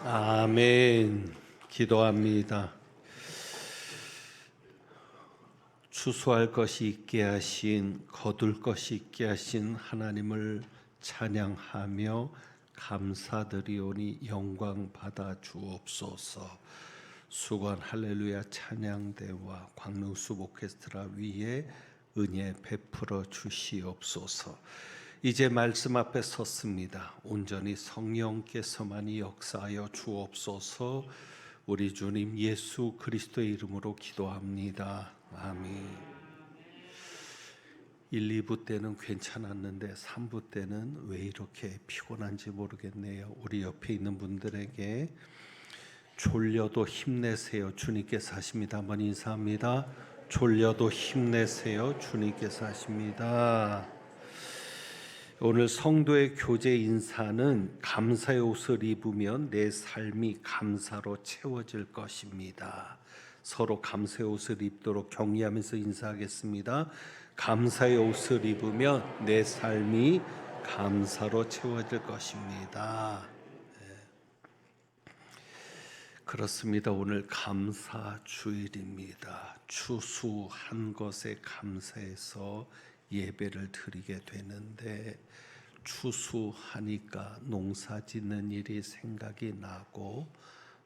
아멘. 기도합니다. 추수할 것이 있게 하신, 거둘 것이 있게 하신 하나님을 찬양하며 감사드리오니 영광 받아 주옵소서. 수건 할렐루야 찬양대와 광릉숲 오케스트라 위에 은혜 베풀어 주시옵소서. 이제 말씀 앞에 섰습니다. 온전히 성령께서만이 역사하여 주옵소서. 우리 주님 예수 그리스도의 이름으로 기도합니다. 아멘. 1, 2부 때는 괜찮았는데 3부 때는 왜 이렇게 피곤한지 모르겠네요. 우리 옆에 있는 분들에게 졸려도 힘내세요. 주님께서 하십니다. 한번 인사합니다. 졸려도 힘내세요. 주님께서 하십니다. 오늘 성도의 교제 인사는 감사의 옷을 입으면 내 삶이 감사로 채워질 것입니다. 서로 감사의 옷을 입도록 격려하면서 인사하겠습니다. 감사의 옷을 입으면 내 삶이 감사로 채워질 것입니다. 그렇습니다. 오늘 감사주일입니다. 추수한 것에 감사해서 예배를 드리게 되는데, 추수하니까 농사 짓는 일이 생각이 나고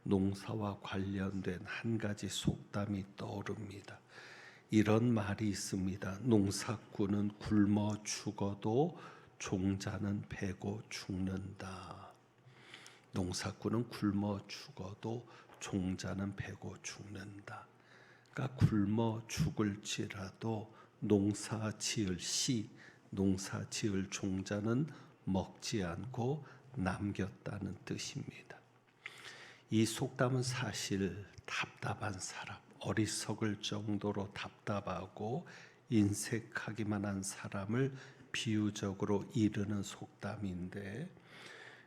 농사와 관련된 한 가지 속담이 떠오릅니다. 이런 말이 있습니다. 농사꾼은 굶어 죽어도 종자는 배고 죽는다. 농사꾼은 굶어 죽어도 종자는 배고 죽는다. 그러니까 굶어 죽을지라도 농사 지을 씨, 농사 지을 종자는 먹지 않고 남겼다는 뜻입니다. 이 속담은 사실 답답한 사람, 어리석을 정도로 답답하고 인색하기만 한 사람을 비유적으로 이르는 속담인데,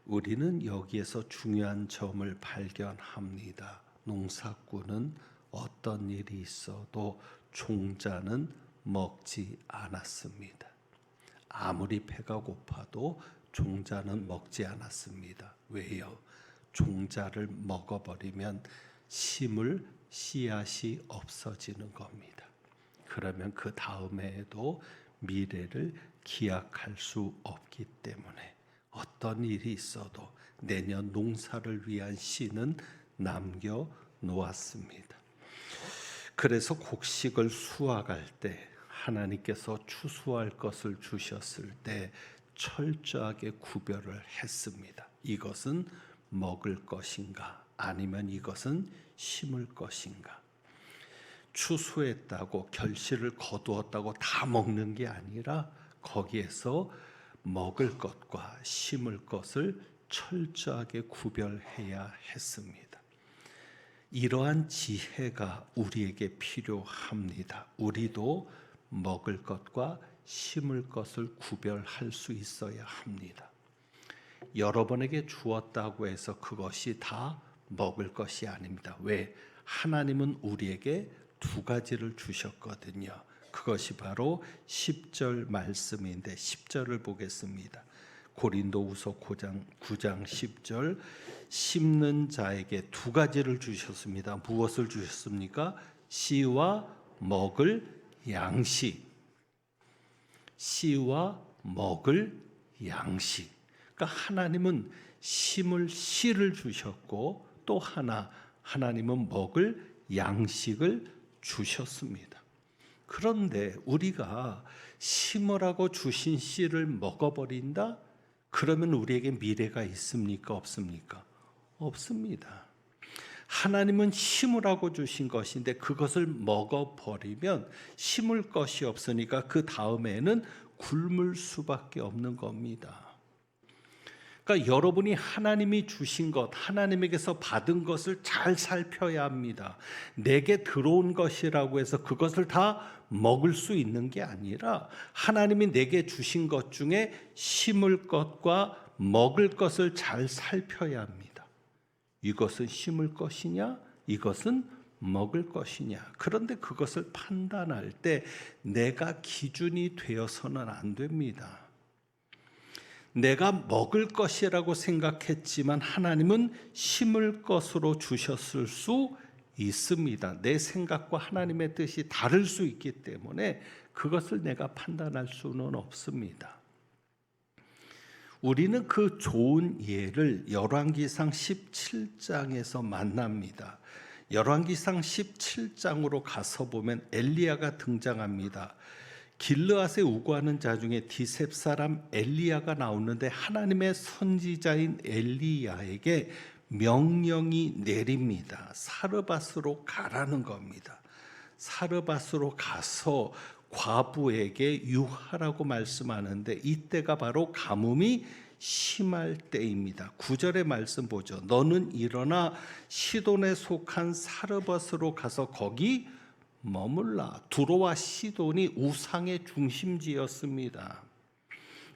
우리는 여기에서 중요한 점을 발견합니다. 농사꾼은 어떤 일이 있어도 종자는 먹지 않았습니다. 아무리 배가 고파도 종자는 먹지 않았습니다. 왜요? 종자를 먹어버리면 심을 씨앗이 없어지는 겁니다. 그러면 그 다음에도 미래를 기약할 수 없기 때문에 어떤 일이 있어도 내년 농사를 위한 씨는 남겨 놓았습니다. 그래서 곡식을 수확할 때 하나님께서 추수할 것을 주셨을 때 철저하게 구별을 했습니다. 이것은 먹을 것인가, 아니면 이것은 심을 것인가. 추수했다고 결실을 거두었다고 다 먹는 게 아니라 거기에서 먹을 것과 심을 것을 철저하게 구별해야 했습니다. 이러한 지혜가 우리에게 필요합니다. 우리도 먹을 것과 심을 것을 구별할 수 있어야 합니다. 여러분에게 주었다고 해서 그것이 다 먹을 것이 아닙니다. 왜? 하나님은 우리에게 두 가지를 주셨거든요. 그것이 바로 10절 말씀인데 10절을 보겠습니다. 고린도후서 9장 10절, 심는 자에게 두 가지를 주셨습니다. 무엇을 주셨습니까? 씨와 먹을 양식. 씨와 먹을 양식. 그러니까 하나님은 심을 씨를 주셨고, 또 하나님은 먹을 양식을 주셨습니다. 그런데 우리가 심으라고 주신 씨를 먹어버린다? 그러면 우리에게 미래가 있습니까? 없습니까? 없습니다. 하나님은 심으라고 주신 것인데 그것을 먹어버리면 심을 것이 없으니까 그 다음에는 굶을 수밖에 없는 겁니다. 그러니까 여러분이 하나님이 주신 것, 하나님에게서 받은 것을 잘 살펴야 합니다. 내게 들어온 것이라고 해서 그것을 다 먹을 수 있는 게 아니라 하나님이 내게 주신 것 중에 심을 것과 먹을 것을 잘 살펴야 합니다. 이것은 심을 것이냐, 이것은 먹을 것이냐. 그런데 그것을 판단할 때 내가 기준이 되어서는 안 됩니다. 내가 먹을 것이라고 생각했지만 하나님은 심을 것으로 주셨을 수 있습니다. 내 생각과 하나님의 뜻이 다를 수 있기 때문에 그것을 내가 판단할 수는 없습니다. 우리는 그 좋은 예를 열왕기상 17장에서 만납니다. 열왕기상 17장으로 가서 보면 엘리야가 등장합니다. 길르앗에 우거하는 자 중에 디셉 사람 엘리야가 나오는데 하나님의 선지자인 엘리야에게 명령이 내립니다. 사르밧으로 가라는 겁니다. 사르밧으로 가서 과부에게 유하라고 말씀하는데 이때가 바로 가뭄이 심할 때입니다. 9절의 말씀 보죠. 너는 일어나 시돈에 속한 사르밧으로 가서 거기 머물라. 두로와 시돈이 우상의 중심지였습니다.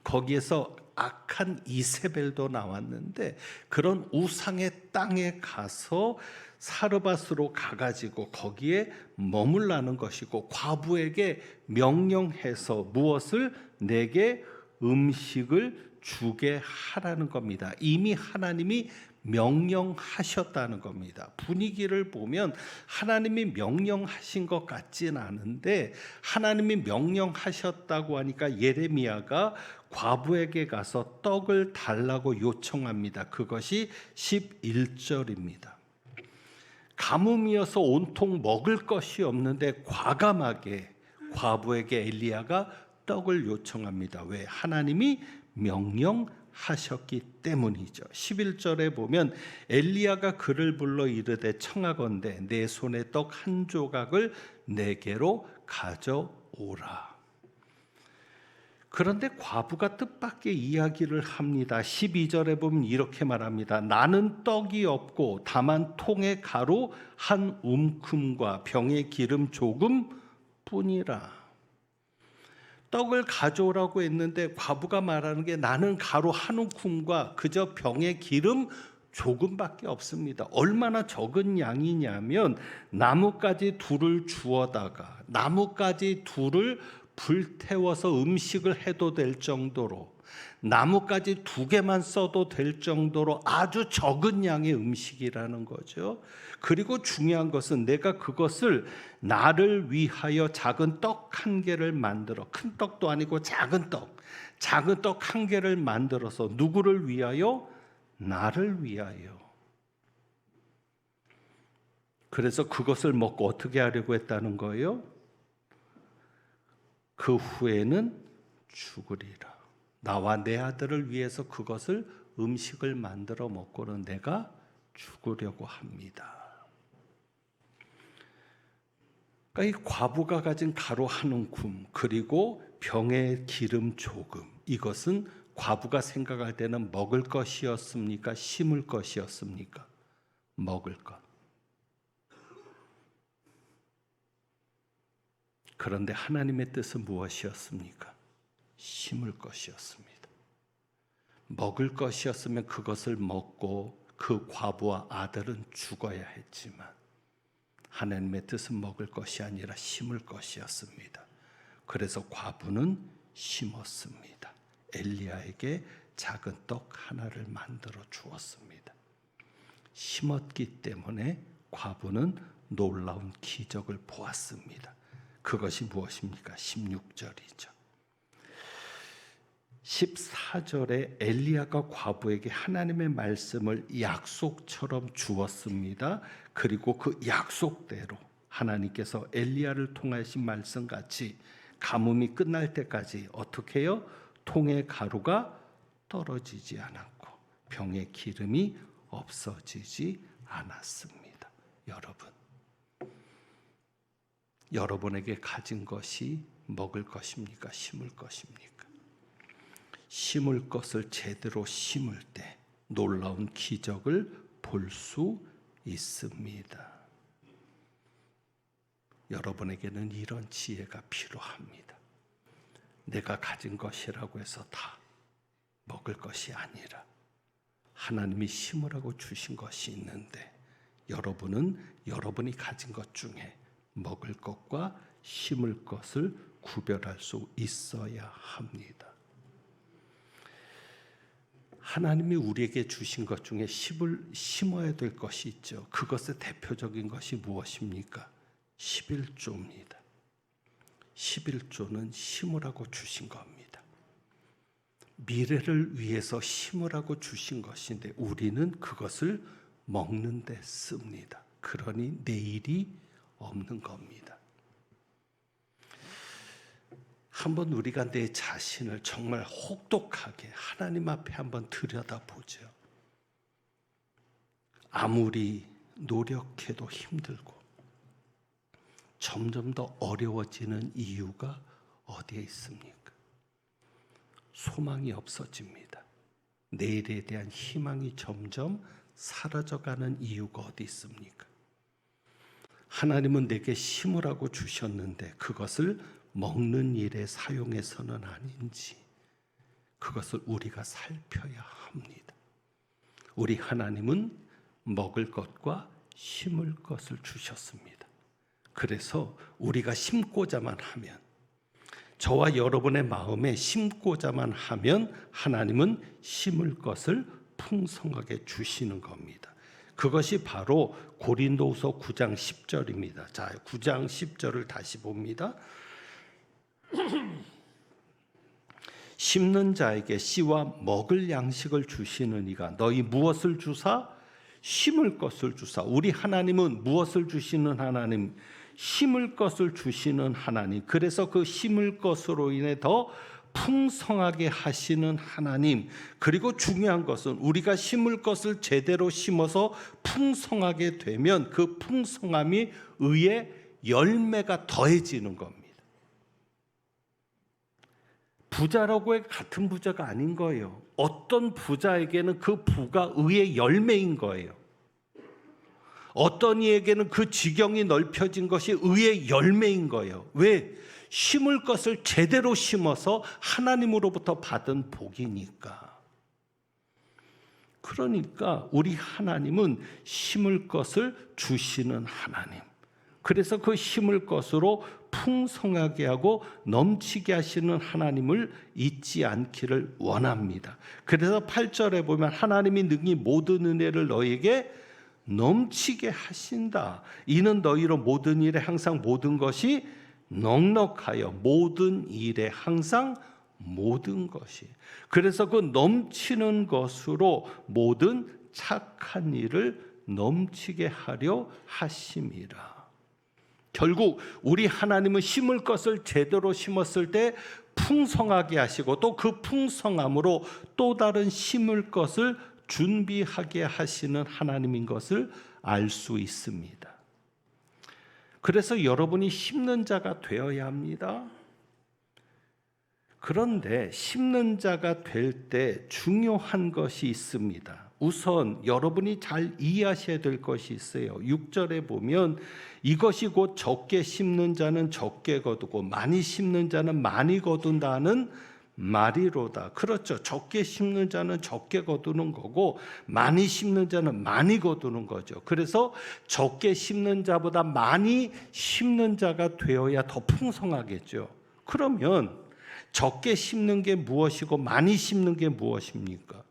거기에서 악한 이세벨도 나왔는데 그런 우상의 땅에 가서 사르밧으로 가가지고 거기에 머물라는 것이고 과부에게 명령해서 무엇을 내게 음식을 주게 하라는 겁니다. 이미 하나님이 명령하셨다는 겁니다. 분위기를 보면 하나님이 명령하신 것 같진 않은데 하나님이 명령하셨다고 하니까 예레미야가 과부에게 가서 떡을 달라고 요청합니다. 그것이 11절입니다. 가뭄이어서 온통 먹을 것이 없는데 과감하게 과부에게 엘리야가 떡을 요청합니다. 왜? 하나님이 명령하셨기 때문이죠. 11절에 보면 엘리야가 그를 불러 이르되 청하건대 내 손에 떡 한 조각을 내게로 가져오라. 그런데 과부가 뜻밖의 이야기를 합니다. 12절에 보면 이렇게 말합니다. 나는 떡이 없고 다만 통에 가루 한 움큼과 병에 기름 조금 뿐이라. 떡을 가져오라고 했는데 과부가 말하는 게 나는 가루 한 움큼과 그저 병에 기름 조금밖에 없습니다. 얼마나 적은 양이냐면 나뭇가지 둘을 주워다가 나뭇가지 둘을 불태워서 음식을 해도 될 정도로 나뭇가지 2개만 써도 될 정도로 아주 적은 양의 음식이라는 거죠. 그리고 중요한 것은 내가 그것을 나를 위하여 작은 떡 1개를 만들어 큰 떡도 아니고 작은 떡 1개를 만들어서 누구를 위하여? 나를 위하여. 그래서 그것을 먹고 어떻게 하려고 했다는 거예요? 그 후에는 죽으리라. 나와 내 아들을 위해서 그것을 음식을 만들어 먹고는 내가 죽으려고 합니다. 그러니까 이 과부가 가진 가루 한 움큼 그리고 병에 기름 조금, 이것은 과부가 생각할 때는 먹을 것이었습니까? 심을 것이었습니까? 먹을 것. 그런데 하나님의 뜻은 무엇이었습니까? 심을 것이었습니다. 먹을 것이었으면 그것을 먹고 그 과부와 아들은 죽어야 했지만 하나님의 뜻은 먹을 것이 아니라 심을 것이었습니다. 그래서 과부는 심었습니다. 엘리야에게 작은 떡 하나를 만들어 주었습니다. 심었기 때문에 과부는 놀라운 기적을 보았습니다. 그것이 무엇입니까? 16절이죠. 14절에 엘리야가 과부에게 하나님의 말씀을 약속처럼 주었습니다. 그리고 그 약속대로 하나님께서 엘리야를 통하신 말씀같이 가뭄이 끝날 때까지 어떻게 해요? 통에 가루가 떨어지지 않았고 병에 기름이 없어지지 않았습니다. 여러분에게 가진 것이 먹을 것입니까? 심을 것입니까? 심을 것을 제대로 심을 때 놀라운 기적을 볼 수 있습니다. 여러분에게는 이런 지혜가 필요합니다. 내가 가진 것이라고 해서 다 먹을 것이 아니라 하나님이 심으라고 주신 것이 있는데 여러분은 여러분이 가진 것 중에 먹을 것과 심을 것을 구별할 수 있어야 합니다. 하나님이 우리에게 주신 것 중에 10을 심어야 될 것이 있죠. 그것의 대표적인 것이 무엇입니까? 11조입니다. 11조는 심으라고 주신 겁니다. 미래를 위해서 심으라고 주신 것인데 우리는 그것을 먹는 데 씁니다. 그러니 내일이 없는 겁니다. 한번 우리가 내 자신을 정말 혹독하게 하나님 앞에 한번 들여다보죠. 아무리 노력해도 힘들고 점점 더 어려워지는 이유가 어디에 있습니까? 소망이 없어집니다. 내일에 대한 희망이 점점 사라져가는 이유가 어디 있습니까? 하나님은 내게 심으라고 주셨는데 그것을 먹는 일에 사용해서는 아닌지 그것을 우리가 살펴야 합니다. 우리 하나님은 먹을 것과 심을 것을 주셨습니다. 그래서 우리가 심고자만 하면, 저와 여러분의 마음에 심고자만 하면 하나님은 심을 것을 풍성하게 주시는 겁니다. 그것이 바로 고린도후서 9장 10절입니다. 자, 9장 10절을 다시 봅니다. 심는 자에게 씨와 먹을 양식을 주시는 이가 너희 무엇을 주사? 심을 것을 주사. 우리 하나님은 무엇을 주시는 하나님? 심을 것을 주시는 하나님. 그래서 그 심을 것으로 인해 더 풍성하게 하시는 하나님. 그리고 중요한 것은 우리가 심을 것을 제대로 심어서 풍성하게 되면 그 풍성함이 의의 열매가 더해지는 겁니다. 부자라고 해서 같은 부자가 아닌 거예요. 어떤 부자에게는 그 부가 의의 열매인 거예요. 어떤 이에게는 그 지경이 넓혀진 것이 의의 열매인 거예요. 왜? 심을 것을 제대로 심어서 하나님으로부터 받은 복이니까. 그러니까 우리 하나님은 심을 것을 주시는 하나님. 그래서 그 심을 것으로 풍성하게 하고 넘치게 하시는 하나님을 잊지 않기를 원합니다. 그래서 8절에 보면 하나님이 능히 모든 은혜를 너에게 넘치게 하신다. 이는 너희로 모든 일에 항상 모든 것이 넉넉하여 모든 일에 항상 모든 것이. 그래서 그 넘치는 것으로 모든 착한 일을 넘치게 하려 하심이라. 결국 우리 하나님은 심을 것을 제대로 심었을 때 풍성하게 하시고 또 그 풍성함으로 또 다른 심을 것을 준비하게 하시는 하나님인 것을 알 수 있습니다. 그래서 여러분이 심는 자가 되어야 합니다. 그런데 심는 자가 될 때 중요한 것이 있습니다. 우선 여러분이 잘 이해하셔야 될 것이 있어요. 6절에 보면 이것이 곧 적게 심는 자는 적게 거두고 많이 심는 자는 많이 거둔다는 말이로다. 그렇죠. 적게 심는 자는 적게 거두는 거고 많이 심는 자는 많이 거두는 거죠. 그래서 적게 심는 자보다 많이 심는 자가 되어야 더 풍성하겠죠. 그러면 적게 심는 게 무엇이고 많이 심는 게 무엇입니까?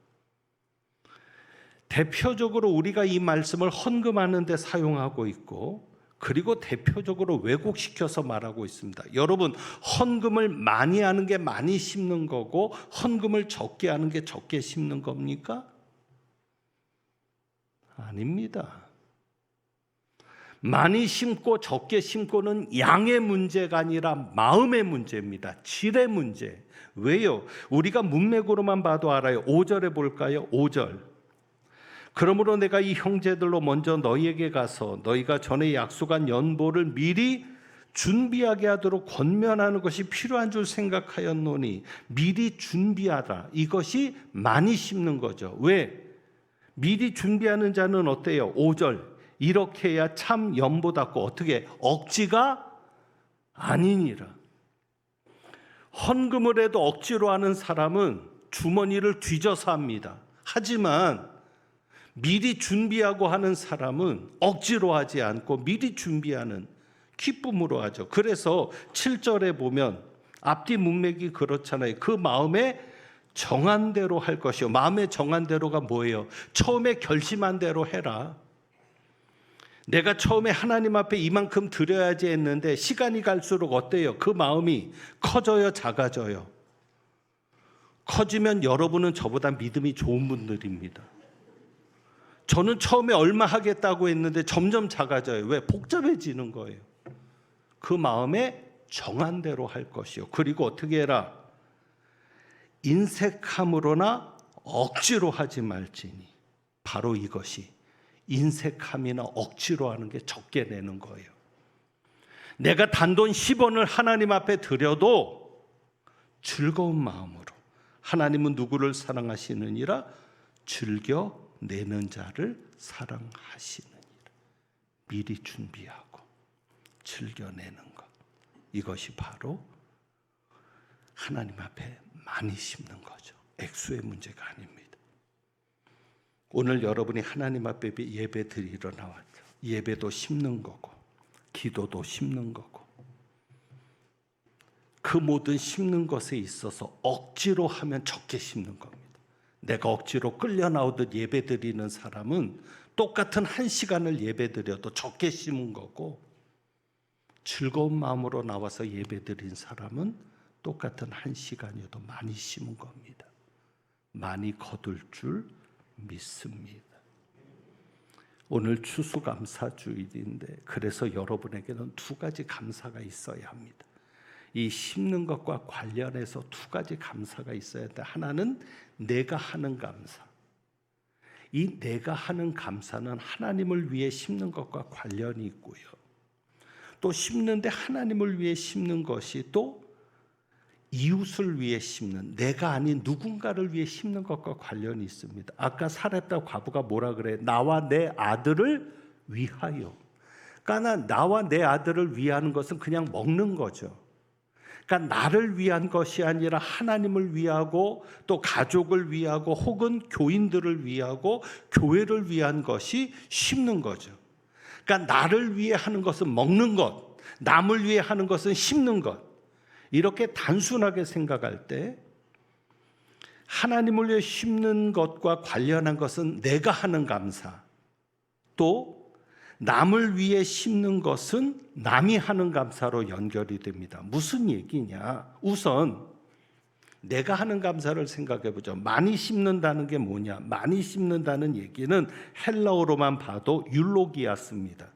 대표적으로 우리가 이 말씀을 헌금하는 데 사용하고 있고 그리고 대표적으로 왜곡시켜서 말하고 있습니다. 여러분, 헌금을 많이 하는 게 많이 심는 거고 헌금을 적게 하는 게 적게 심는 겁니까? 아닙니다. 많이 심고 적게 심고는 양의 문제가 아니라 마음의 문제입니다. 질의 문제. 왜요? 우리가 문맥으로만 봐도 알아요. 5절에 볼까요? 5절. 그러므로 내가 이 형제들로 먼저 너희에게 가서 너희가 전에 약속한 연보를 미리 준비하게 하도록 권면하는 것이 필요한 줄 생각하였노니 미리 준비하라. 이것이 많이 심는 거죠. 왜? 미리 준비하는 자는 어때요? 5절. 이렇게 해야 참 연보답고 어떻게 억지가 아니니라. 헌금을 해도 억지로 하는 사람은 주머니를 뒤져서 합니다. 하지만 미리 준비하고 하는 사람은 억지로 하지 않고 미리 준비하는 기쁨으로 하죠. 그래서 7절에 보면 앞뒤 문맥이 그렇잖아요. 그 마음에 정한 대로 할 것이요. 마음에 정한 대로가 뭐예요? 처음에 결심한 대로 해라. 내가 처음에 하나님 앞에 이만큼 드려야지 했는데 시간이 갈수록 어때요? 그 마음이 커져요, 작아져요? 커지면 여러분은 저보다 믿음이 좋은 분들입니다. 저는 처음에 얼마 하겠다고 했는데 점점 작아져요. 왜? 복잡해지는 거예요. 그 마음에 정한 대로 할 것이요. 그리고 어떻게 해라? 인색함으로나 억지로 하지 말지니. 바로 이것이 인색함이나 억지로 하는 게 적게 내는 거예요. 내가 단돈 10원을 하나님 앞에 드려도 즐거운 마음으로, 하나님은 누구를 사랑하시느니라? 즐겨 내는 자를 사랑하시느니라. 미리 준비하고 즐겨 내는 것, 이것이 바로 하나님 앞에 많이 심는 거죠. 액수의 문제가 아닙니다. 오늘 여러분이 하나님 앞에 예배 드리러 나왔죠. 예배도 심는 거고 기도도 심는 거고, 그 모든 심는 것에 있어서 억지로 하면 적게 심는 겁니다. 내가 억지로 끌려 나오듯 예배 드리는 사람은 똑같은 1시간을 예배 드려도 적게 심은 거고, 즐거운 마음으로 나와서 예배 드린 사람은 똑같은 1시간이어도 많이 심은 겁니다. 많이 거둘 줄 믿습니다. 오늘 추수감사주일인데, 그래서 여러분에게는 2가지 감사가 있어야 합니다. 이 심는 것과 관련해서 2가지 감사가 있어야 돼. 하나는 내가 하는 감사. 이 내가 하는 감사는 하나님을 위해 심는 것과 관련이 있고요. 또 심는데 하나님을 위해 심는 것이 또 이웃을 위해 심는, 내가 아닌 누군가를 위해 심는 것과 관련이 있습니다. 아까 사렙다 과부가 뭐라 그래? 나와 내 아들을 위하여. 그러니까 나와 내 아들을 위하는 것은 그냥 먹는 거죠. 그러니까 나를 위한 것이 아니라 하나님을 위하고 또 가족을 위하고 혹은 교인들을 위하고 교회를 위한 것이 심는 거죠. 그러니까 나를 위해 하는 것은 먹는 것, 남을 위해 하는 것은 심는 것. 이렇게 단순하게 생각할 때 하나님을 위해 심는 것과 관련한 것은 내가 하는 감사, 또 남을 위해 심는 것은 남이 하는 감사로 연결이 됩니다. 무슨 얘기냐? 우선 내가 하는 감사를 생각해 보죠. 많이 심는다는 게 뭐냐? 많이 심는다는 얘기는 헬라어로만 봐도 율로기아스입니다.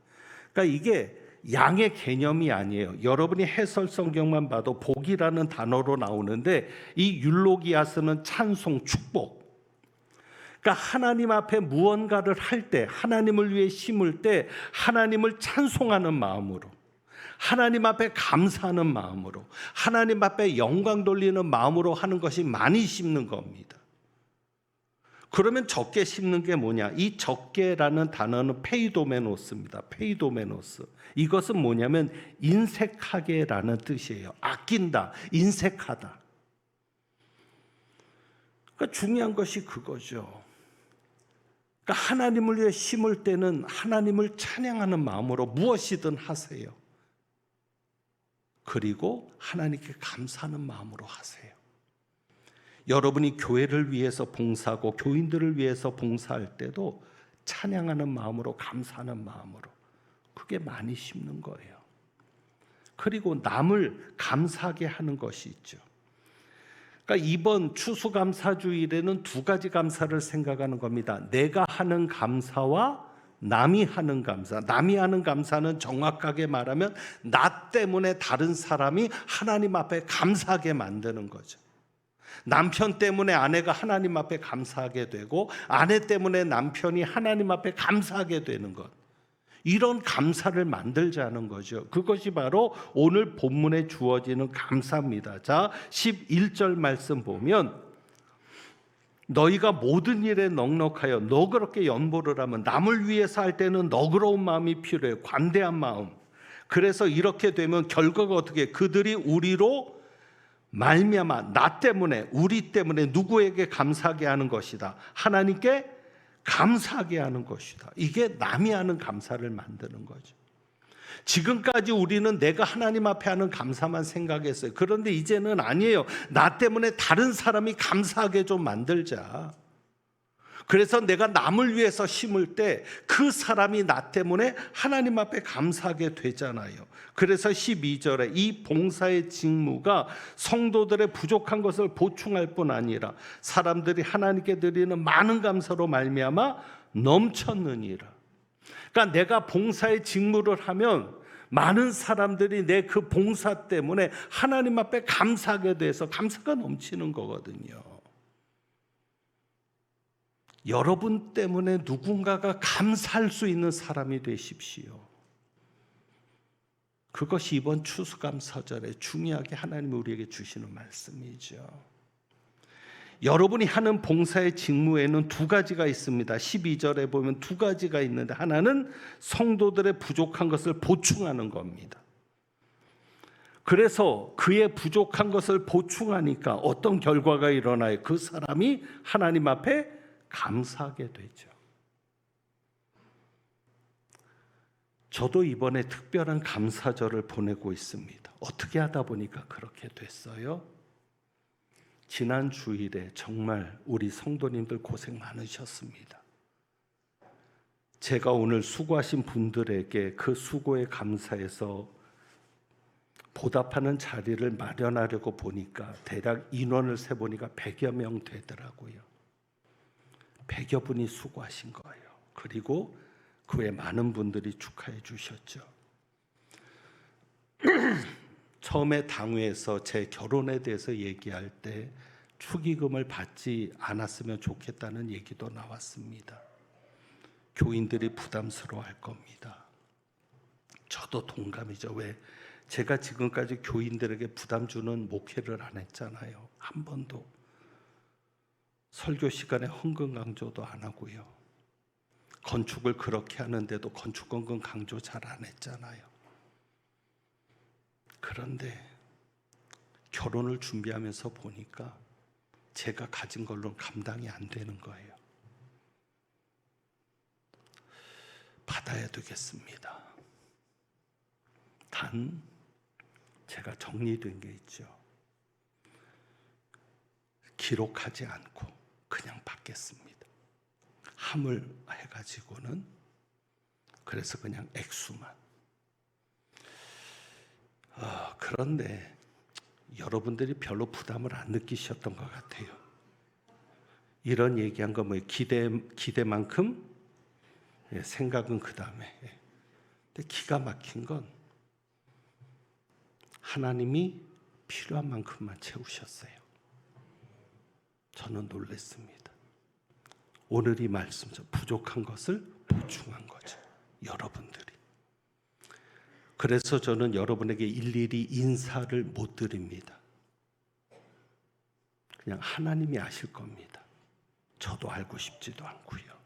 그러니까 이게 양의 개념이 아니에요. 여러분이 해설 성경만 봐도 복이라는 단어로 나오는데, 이 율로기아스는 찬송, 축복. 그러니까 하나님 앞에 무언가를 할 때, 하나님을 위해 심을 때 하나님을 찬송하는 마음으로, 하나님 앞에 감사하는 마음으로, 하나님 앞에 영광 돌리는 마음으로 하는 것이 많이 심는 겁니다. 그러면 적게 심는 게 뭐냐? 이 적게라는 단어는 페이도메노스입니다. 페이도메노스. 이것은 뭐냐면 인색하게라는 뜻이에요. 아낀다, 인색하다. 그러니까 중요한 것이 그거죠. 그러니까 하나님을 위해 심을 때는 하나님을 찬양하는 마음으로 무엇이든 하세요. 그리고 하나님께 감사하는 마음으로 하세요. 여러분이 교회를 위해서 봉사하고 교인들을 위해서 봉사할 때도 찬양하는 마음으로, 감사하는 마음으로, 그게 많이 심는 거예요. 그리고 남을 감사하게 하는 것이 있죠. 그러니까 이번 추수감사주일에는 2가지 감사를 생각하는 겁니다. 내가 하는 감사와 남이 하는 감사. 남이 하는 감사는 정확하게 말하면 나 때문에 다른 사람이 하나님 앞에 감사하게 만드는 거죠. 남편 때문에 아내가 하나님 앞에 감사하게 되고, 아내 때문에 남편이 하나님 앞에 감사하게 되는 것, 이런 감사를 만들자는 거죠. 그것이 바로 오늘 본문에 주어지는 감사입니다. 자, 11절 말씀 보면, 너희가 모든 일에 넉넉하여 너그럽게 연보를 하면, 남을 위해서 할 때는 너그러운 마음이 필요해요. 관대한 마음. 그래서 이렇게 되면 결과가 어떻게? 그들이 우리로 말미암아, 나 때문에, 우리 때문에 누구에게 감사하게 하는 것이다? 하나님께 감사하게 하는 것이다. 이게 남이 하는 감사를 만드는 거죠. 지금까지 우리는 내가 하나님 앞에 하는 감사만 생각했어요. 그런데 이제는 아니에요. 나 때문에 다른 사람이 감사하게 좀 만들자. 그래서 내가 남을 위해서 심을 때 그 사람이 나 때문에 하나님 앞에 감사하게 되잖아요. 그래서 12절에 이 봉사의 직무가 성도들의 부족한 것을 보충할 뿐 아니라 사람들이 하나님께 드리는 많은 감사로 말미암아 넘쳤느니라. 그러니까 내가 봉사의 직무를 하면 많은 사람들이 내 그 봉사 때문에 하나님 앞에 감사하게 돼서 감사가 넘치는 거거든요. 여러분 때문에 누군가가 감사할 수 있는 사람이 되십시오. 그것이 이번 추수감사절에 중요하게 하나님이 우리에게 주시는 말씀이죠. 여러분이 하는 봉사의 직무에는 두 가지가 있습니다. 12절에 보면 두 가지가 있는데 하나는 성도들의 부족한 것을 보충하는 겁니다. 그래서 그의 부족한 것을 보충하니까 어떤 결과가 일어나요? 그 사람이 하나님 앞에 감사하게 되죠. 저도 이번에 특별한 감사절을 보내고 있습니다. 어떻게 하다 보니까 그렇게 됐어요? 지난 주일에 정말 우리 성도님들 고생 많으셨습니다. 제가 오늘 수고하신 분들에게 그 수고에 감사해서 보답하는 자리를 마련하려고 보니까 대략 인원을 세보니까 100여 명 되더라고요. 100여 분이 수고하신 거예요. 그리고 그 외 많은 분들이 축하해 주셨죠. 처음에 당회에서 제 결혼에 대해서 얘기할 때 축의금을 받지 않았으면 좋겠다는 얘기도 나왔습니다. 교인들이 부담스러워할 겁니다. 저도 동감이죠. 왜? 제가 지금까지 교인들에게 부담 주는 목회를 안 했잖아요. 한 번도. 설교 시간에 헌금 강조도 안 하고요. 건축을 그렇게 하는데도 건축헌금 강조 잘 안 했잖아요. 그런데 결혼을 준비하면서 보니까 제가 가진 걸로는 감당이 안 되는 거예요. 받아야 되겠습니다. 단 제가 정리된 게 있죠. 기록하지 않고 그냥 받겠습니다. 함을 해가지고는 그래서 그냥 액수만. 그런데 여러분들이 별로 부담을 안 느끼셨던 것 같아요. 이런 얘기한 거 뭐예요? 기대만큼 생각은 그 다음에. 근데 기가 막힌 건 하나님이 필요한 만큼만 채우셨어요. 저는 놀랐습니다. 오늘 이 말씀, 부족한 것을 보충한 거죠. 여러분들이. 그래서 저는 여러분에게 일일이 인사를 못 드립니다. 그냥 하나님이 아실 겁니다. 저도 알고 싶지도 않고요.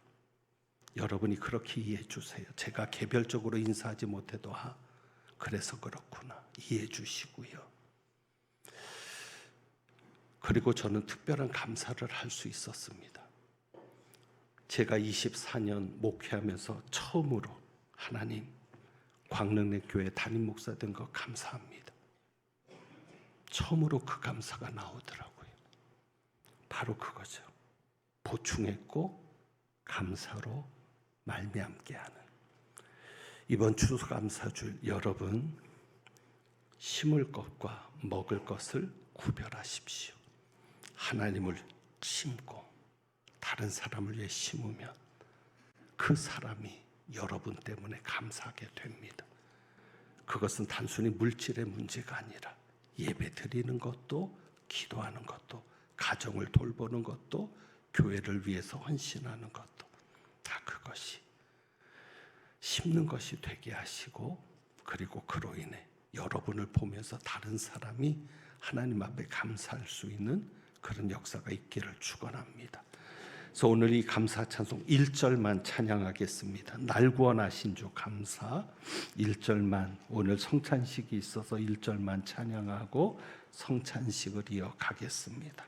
여러분이 그렇게 이해해 주세요. 제가 개별적으로 인사하지 못해도 그래서 그렇구나 이해해 주시고요. 그리고 저는 특별한 감사를 할 수 있었습니다. 제가 24년 목회하면서 처음으로 하나님 광릉내 교회 담임 목사 된 거 감사합니다. 처음으로 그 감사가 나오더라고요. 바로 그거죠. 보충했고 감사로 말미암게 하는. 이번 추수감사줄 여러분 심을 것과 먹을 것을 구별하십시오. 하나님을 심고 다른 사람을 위해 심으면 그 사람이 여러분 때문에 감사하게 됩니다. 그것은 단순히 물질의 문제가 아니라 예배 드리는 것도, 기도하는 것도, 가정을 돌보는 것도, 교회를 위해서 헌신하는 것도 다 그것이 심는 것이 되게 하시고, 그리고 그로 인해 여러분을 보면서 다른 사람이 하나님 앞에 감사할 수 있는 그런 역사가 있기를 축원합니다. 그래서 오늘 이 감사 찬송 1절만 찬양하겠습니다. 날 구원하신 주 감사 1절만, 오늘 성찬식이 있어서 1절만 찬양하고 성찬식을 이어가겠습니다.